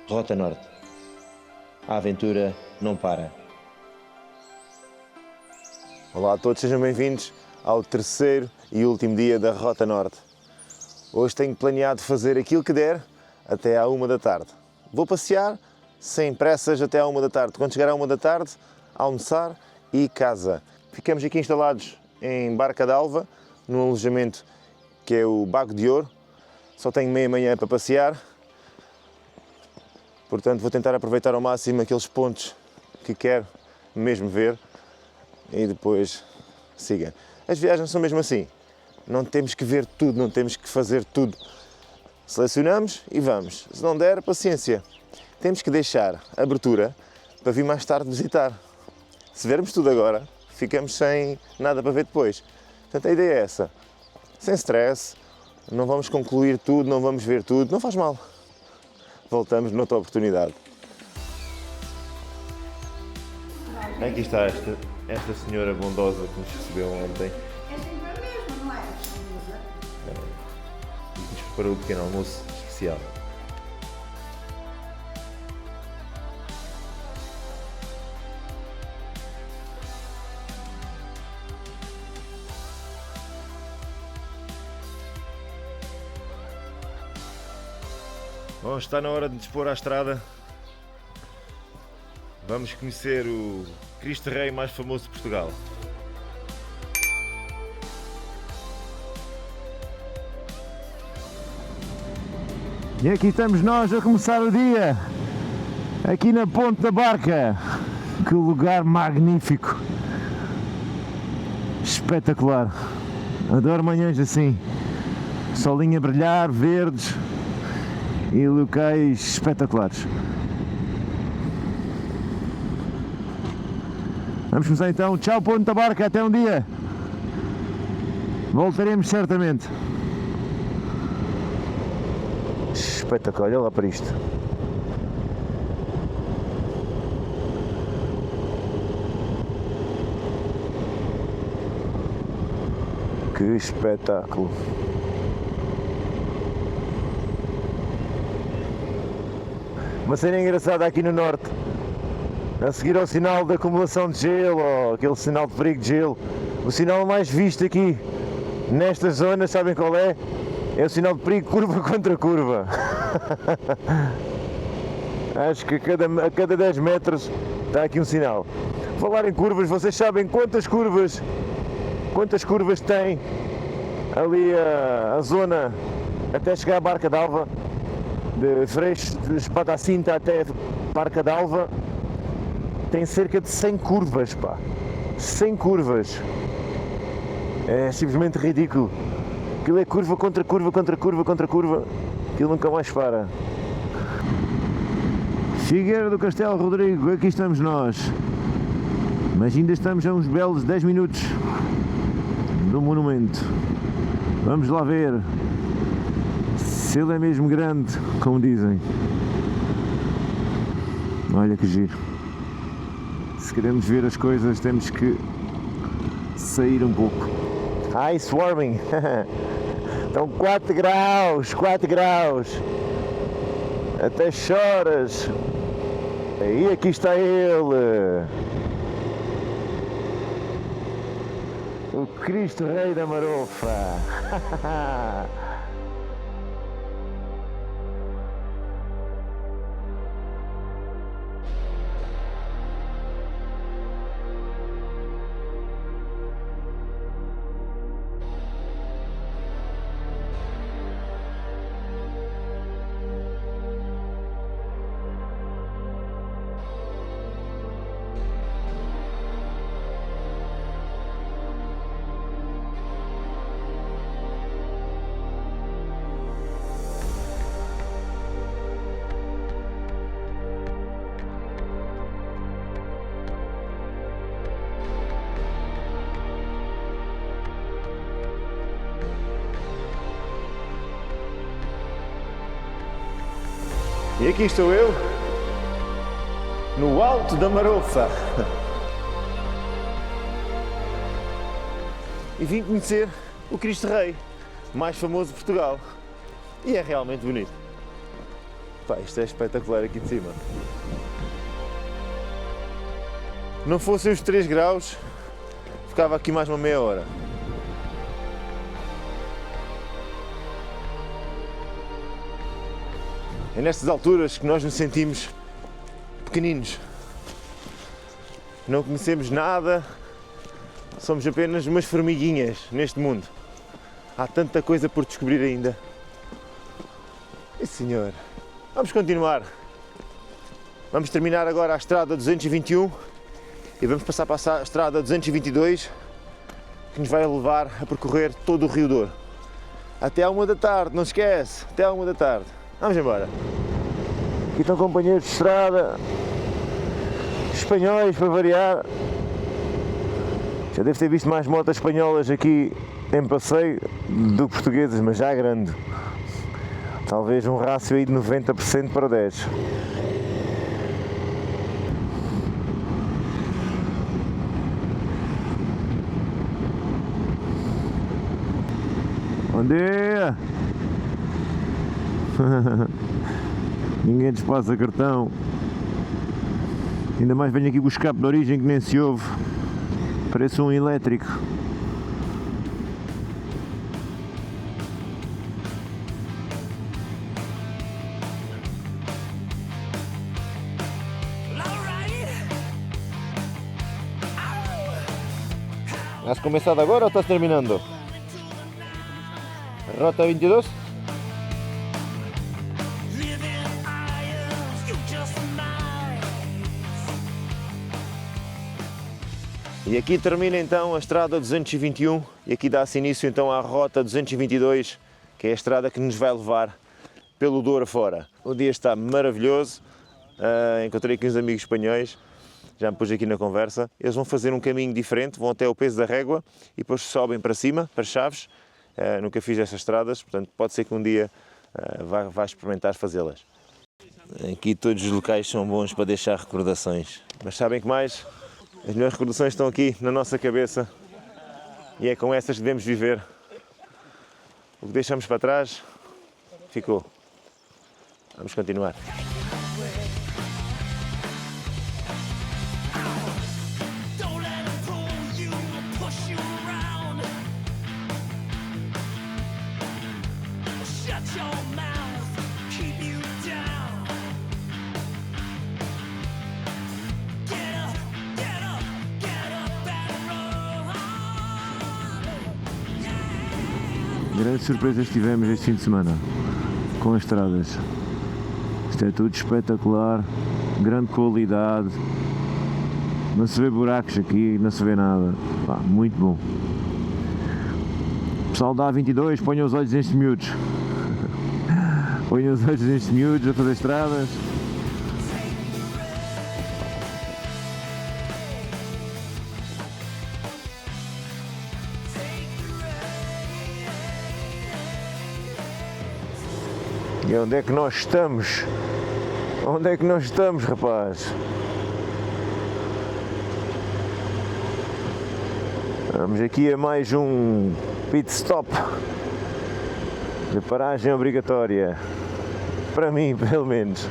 Rota Norte. A aventura não para. Olá a todos, sejam bem-vindos ao terceiro e último dia da Rota Norte. Hoje tenho planeado fazer aquilo que der até à 1 da tarde. Vou passear sem pressas até à 1 da tarde. Quando chegar à 1 da tarde, almoçar e casa. Ficamos aqui instalados em Barca d'Alva, num alojamento que é o Bago de Ouro. Só tenho meia manhã para passear. Portanto, vou tentar aproveitar ao máximo aqueles pontos que quero mesmo ver e depois siga. As viagens são mesmo assim. Não temos que ver tudo, não temos que fazer tudo. Selecionamos e vamos. Se não der, paciência. Temos que deixar abertura para vir mais tarde visitar. Se vermos tudo agora, ficamos sem nada para ver depois. Portanto, a ideia é essa. Sem stress, não vamos concluir tudo, não vamos ver tudo, não faz mal. Voltamos noutra oportunidade. Aqui está esta senhora bondosa que nos recebeu ontem. É sempre a mesma, não é? E que nos preparou o pequeno almoço especial. Bom, está na hora de dispor à estrada. Vamos conhecer o Cristo Rei mais famoso de Portugal. E aqui estamos nós a começar o dia, aqui na Ponte da Barca. Que lugar magnífico, espetacular. Adoro manhãs assim, solinho a brilhar, verdes e locais espetaculares. Vamos começar então. Tchau, Ponte da Barca, até um dia. Voltaremos certamente. Espetacular, olha lá para isto. Que espetáculo. Uma cena engraçada aqui no norte, a seguir ao sinal de acumulação de gelo, ou aquele sinal de perigo de gelo, o sinal mais visto aqui nestas zonas, sabem qual é? É o sinal de perigo curva contra curva. Acho que a cada 10 metros está aqui um sinal. Falar em curvas, vocês sabem quantas curvas tem ali a zona até chegar à Barca d'Alva? De Freixo de Espada-Cinta até Barca d'Alva tem cerca de 100 curvas, pá. 100 curvas. É simplesmente ridículo. Aquilo é curva contra curva, contra curva, contra curva. Aquilo nunca mais para. Figueira do Castelo Rodrigo, aqui estamos nós. Mas ainda estamos a uns belos 10 minutos do monumento. Vamos lá ver se ele é mesmo grande, como dizem. Olha que giro. Se queremos ver as coisas, temos que sair um pouco. Ice warming. Estão 4 graus, 4 graus. Até choras. E aqui está ele. O Cristo Rei da Marofa. E aqui estou eu, no alto da Marofa. E vim conhecer o Cristo Rei, mais famoso de Portugal. E é realmente bonito. Pá, isto é espetacular aqui de cima. Não fossem os 3 graus, ficava aqui mais uma meia hora. É nestas alturas que nós nos sentimos pequeninos. Não conhecemos nada, somos apenas umas formiguinhas neste mundo. Há tanta coisa por descobrir ainda. E senhor, vamos continuar. Vamos terminar agora a estrada 221 e vamos passar para a estrada 222, que nos vai levar a percorrer todo o Rio Douro. Até à 1 da tarde, não se esquece, até à 1 da tarde. Vamos embora. Aqui estão companheiros de estrada, espanhóis para variar. Já devo ter visto mais motas espanholas aqui em passeio do que portuguesas, mas já grande. Talvez um rácio aí de 90% para 10. Bom dia! Ninguém despassa cartão. Ainda mais venho aqui com o escape de origem que nem se ouve. Parece um elétrico. ¿Has começado agora ou estás terminando? Rota 22? E aqui termina então a estrada 221 e aqui dá-se início então à rota 222, que é a estrada que nos vai levar pelo Douro fora. O dia está maravilhoso, encontrei aqui uns amigos espanhóis, já me pus aqui na conversa. Eles vão fazer um caminho diferente, vão até o Peso da Régua e depois sobem para cima, para Chaves. Nunca fiz essas estradas, portanto pode ser que um dia vá experimentar fazê-las. Aqui todos os locais são bons para deixar recordações, mas sabem que mais? As melhores recordações estão aqui na nossa cabeça e é com essas que devemos viver. O que deixamos para trás ficou. Vamos continuar. Grandes surpresas tivemos este fim de semana com as estradas. Isto é tudo espetacular, grande qualidade, não se vê buracos aqui, não se vê nada. Pá, muito bom. Pessoal da A22, ponham os olhos nestes miúdos. Ponham os olhos nestes miúdos a fazer estradas. E onde é que nós estamos? Onde é que nós estamos, rapaz? Vamos aqui a mais um pit stop de paragem obrigatória. Para mim, pelo menos.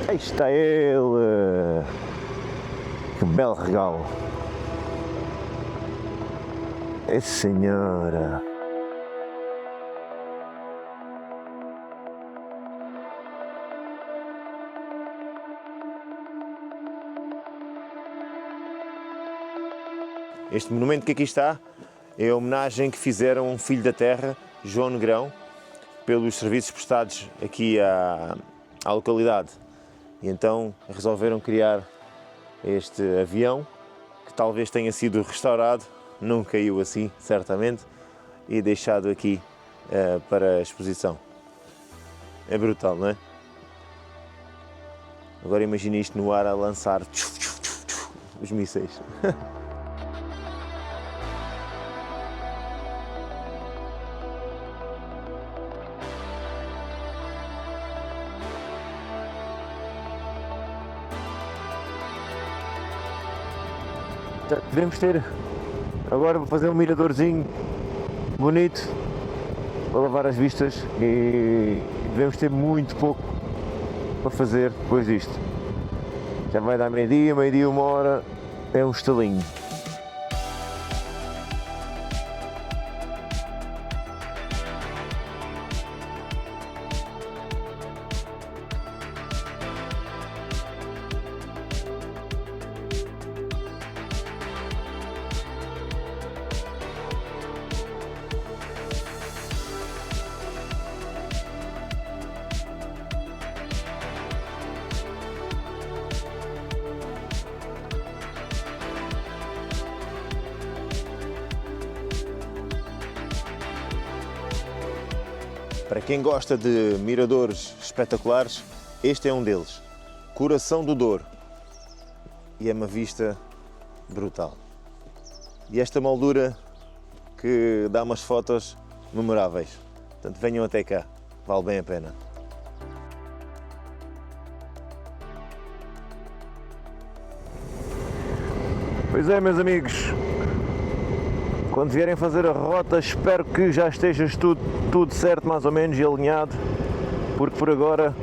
Aí está ele! Que belo regalo! É senhora! Este monumento que aqui está é a homenagem que fizeram a um filho da terra, João Negrão, pelos serviços prestados aqui à localidade. E então resolveram criar este avião, que talvez tenha sido restaurado, não caiu assim, certamente, e deixado aqui para a exposição. É brutal, não é? Agora imagine isto no ar a lançar os mísseis. Devemos ter, agora vou fazer um miradorzinho bonito para lavar as vistas e devemos ter muito pouco para fazer depois disto. Já vai dar meio-dia, 1h, é um estalinho. Para quem gosta de miradores espetaculares, este é um deles. Coração do Douro. E é uma vista brutal. E esta moldura que dá umas fotos memoráveis. Portanto, venham até cá, vale bem a pena. Pois é, meus amigos, quando vierem fazer a rota, espero que já estejas tudo certo, mais ou menos, e alinhado, porque por agora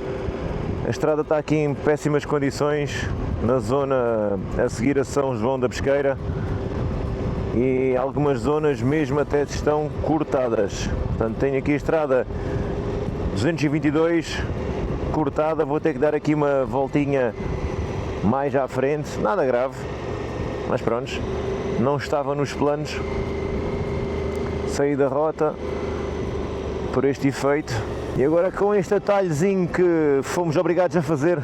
a estrada está aqui em péssimas condições, na zona a seguir a São João da Pesqueira, e algumas zonas mesmo até estão cortadas. Portanto, tenho aqui a estrada 222 cortada, vou ter que dar aqui uma voltinha mais à frente, nada grave, mas pronto, não estava nos planos. Saí da rota por este efeito e agora com este atalhozinho que fomos obrigados a fazer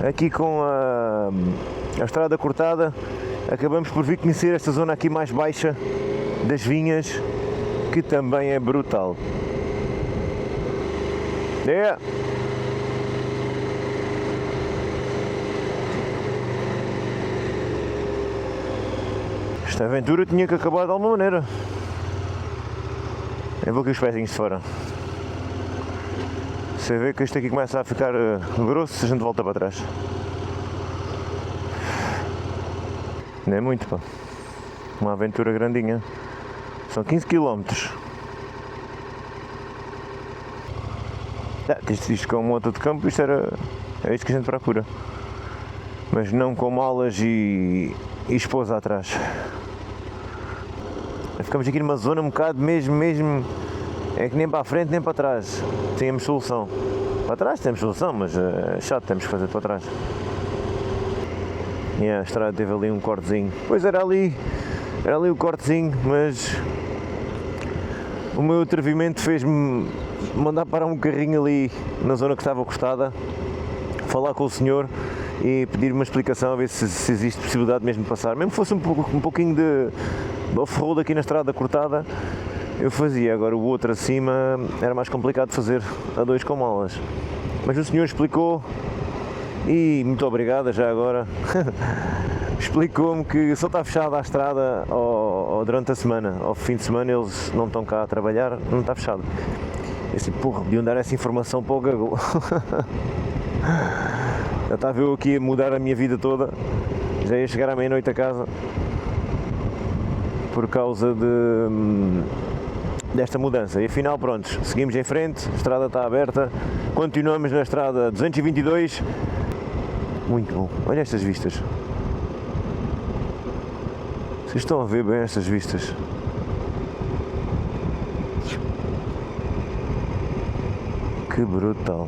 aqui com a estrada cortada, acabamos por vir conhecer esta zona aqui mais baixa das vinhas, que também é brutal. Esta aventura tinha que acabar de alguma maneira. Eu vou aqui os pezinhos de fora. Você vê que isto aqui começa a ficar grosso se a gente volta para trás. Não é muito, pá. Uma aventura grandinha. São 15 km. Isto com moto de campo, é isto que a gente procura. Mas não com malas e esposa atrás. Ficamos aqui numa zona um bocado mesmo, é que nem para a frente nem para trás tínhamos solução. Para trás temos solução, mas é chato, temos que fazer para trás. E a estrada teve ali um cortezinho. Pois era ali o cortezinho, mas o meu atrevimento fez-me mandar parar um carrinho ali na zona que estava cortada, falar com o senhor e pedir uma explicação, a ver se existe possibilidade mesmo de passar. Mesmo que fosse um pouquinho de off-road aqui na estrada cortada, eu fazia. Agora o outro acima era mais complicado de fazer a dois com malas. Mas o senhor explicou, e muito obrigado já agora, explicou-me que só está fechada a estrada durante a semana. Ao fim de semana eles não estão cá a trabalhar, não está fechado. Eu assim, porra, podiam dar essa informação para o Google. Já estava eu aqui a mudar a minha vida toda, já ia chegar à meia-noite a casa por causa desta mudança. E afinal, pronto, seguimos em frente, a estrada está aberta, continuamos na estrada 222. Muito bom, olha estas vistas. Vocês estão a ver bem estas vistas? Que brutal!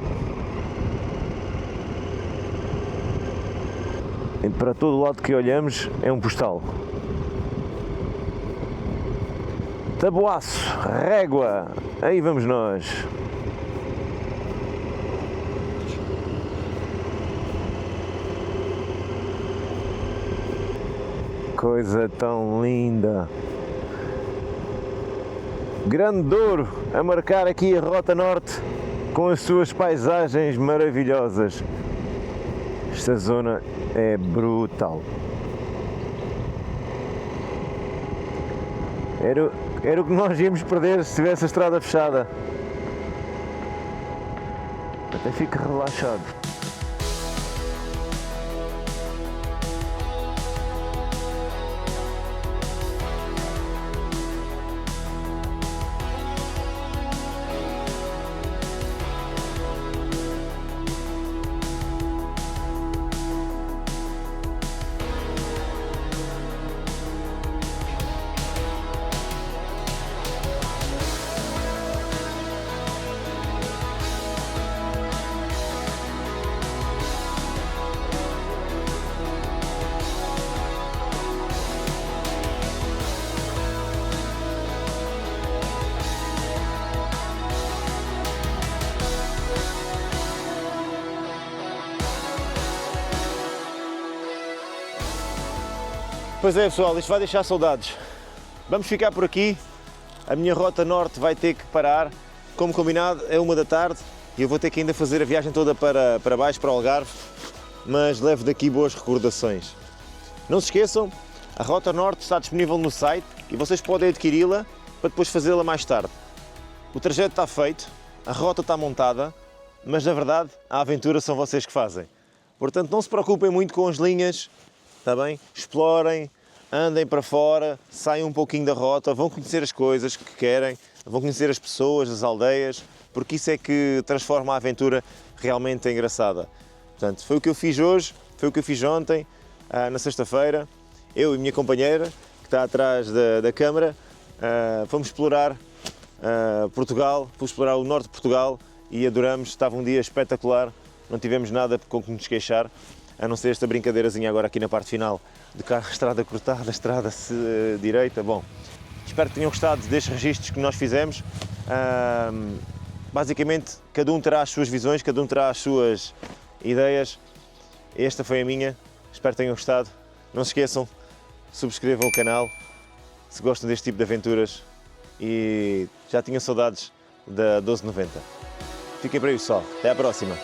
E para todo o lado que olhamos é um postal. Taboaço, Régua, aí vamos nós. Coisa tão linda. Grande Douro a marcar aqui a Rota Norte com as suas paisagens maravilhosas. Esta zona é brutal. Era o que nós íamos perder se tivesse a estrada fechada. Até fico relaxado. Pois é, pessoal, isto vai deixar saudades. Vamos ficar por aqui. A minha rota norte vai ter que parar. Como combinado, é 1 da tarde e eu vou ter que ainda fazer a viagem toda para baixo, para o Algarve, mas levo daqui boas recordações. Não se esqueçam, a Rota Norte está disponível no site e vocês podem adquiri-la para depois fazê-la mais tarde. O trajeto está feito, a rota está montada, mas na verdade a aventura são vocês que fazem. Portanto, não se preocupem muito com as linhas, está bem? Explorem, andem para fora, saiam um pouquinho da rota, vão conhecer as coisas que querem, vão conhecer as pessoas, as aldeias, porque isso é que transforma a aventura realmente engraçada. Portanto, foi o que eu fiz hoje, foi o que eu fiz ontem, na sexta-feira. Eu e a minha companheira, que está atrás da câmara, fomos explorar Portugal, fomos explorar o norte de Portugal e adoramos, estava um dia espetacular, não tivemos nada com que nos queixar, a não ser esta brincadeirazinha agora aqui na parte final, de carro, estrada cortada, estrada direita. Bom, espero que tenham gostado destes registros que nós fizemos. Basicamente, cada um terá as suas visões, cada um terá as suas ideias. Esta foi a minha, espero que tenham gostado. Não se esqueçam, subscrevam o canal se gostam deste tipo de aventuras e já tinham saudades da 1290. Fiquem por aí, pessoal. Até à próxima.